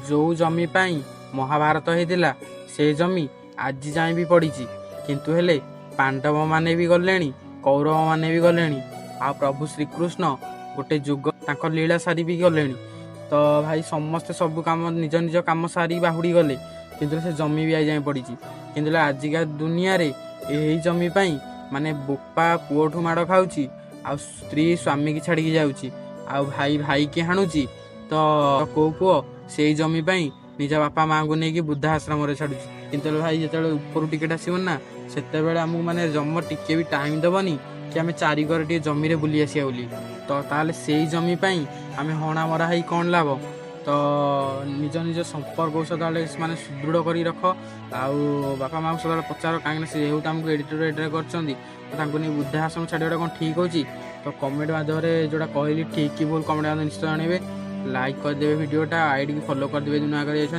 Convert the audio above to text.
ଯେଉଁ ଜମି ପାଇଁ ମହାଭାରତ ହେଇଥିଲା ସେ ଜମି ଆଜି ଯାଏଁ ବି ପଡ଼ିଛି। କିନ୍ତୁ ହେଲେ ପାଣ୍ଡବମାନେ ବି ଗଲେଣି, କୌରବମାନେ ବି ଗଲେଣି, ଆଉ ପ୍ରଭୁ ଶ୍ରୀକୃଷ୍ଣ ଗୋଟେ ଯୁଗ ତାଙ୍କ ଲୀଳା ସାରି ବି ଗଲେଣି। ତ ଭାଇ ସମସ୍ତେ ସବୁ କାମ ନିଜ ନିଜ କାମ ସାରି ବାହୁଡ଼ି ଗଲେ, କିନ୍ତୁ ସେ ଜମି ବି ଆଜି ଯାଏଁ ପଡ଼ିଛି। କିନ୍ତୁ ଆଜିକା ଦୁନିଆରେ ଏହି ଜମି ପାଇଁ ମାନେ ବୋପା ପୁଅଠୁ ମାଡ଼ ଖାଉଛି, ଆଉ ସ୍ତ୍ରୀ ସ୍ୱାମୀକି ଛାଡ଼ିକି ଯାଉଛି, ଆଉ ଭାଇ ଭାଇକି ହାଣୁଛି। ତ କେଉଁ ପୁଅ ସେଇ ଜମି ପାଇଁ ନିଜ ବାପା ମାଆଙ୍କୁ ନେଇକି ବୃଦ୍ଧା ଆଶ୍ରମରେ ଛାଡ଼ୁଛି। କିନ୍ତୁ ଭାଇ ଯେତେବେଳେ ଉପରୁ ଟିକେଟ୍ ଆସିବନି ନା, ସେତେବେଳେ ଆମକୁ ମାନେ ଜମ ଟିକେ ବି ଟାଇମ୍ ଦେବନି କି ଆମେ ଚାରିକର ଟିକେ ଜମିରେ ବୁଲି ଆସିବା ବୋଲି। ତ ତାହେଲେ ସେଇ ଜମି ପାଇଁ ଆମେ ହଣା ମରା ହେଇ କ'ଣ ଲାଭ? ତ ନିଜ ନିଜ ସମ୍ପର୍କକୁ ସଦାବେଳେ ମାନେ ସୁଦୃଢ଼ କରି ରଖ। ଆଉ ବାପା ମାଆଙ୍କୁ ସଦାବେଳେ ପଚାର, କାହିଁକିନା ସେ ଯେହେତୁ ଆମକୁ ଏଡ଼ିଟର୍ କରିଛନ୍ତି, ତ ତାଙ୍କୁ ନେଇ ବୃଦ୍ଧା ଆଶ୍ରମ ଛାଡ଼ିବାଟା କ'ଣ ଠିକ୍ ହେଉଛି? ତ କମେଣ୍ଟ ମାଧ୍ୟମରେ ଯେଉଁଟା କହିଲି ଠିକ୍ କି ଭୁଲ କମେଣ୍ଟ ମାଧ୍ୟମରେ ନିଶ୍ଚୟ ଜଣାଇବେ। ଲାଇକ୍ କରିଦେବେ ଭିଡ଼ିଓଟା, ଆଇଡ଼ିକି ଫଲୋ କରିଦେବେ ଯଦି ନୂଆ କରି ଯାଇଛନ୍ତି।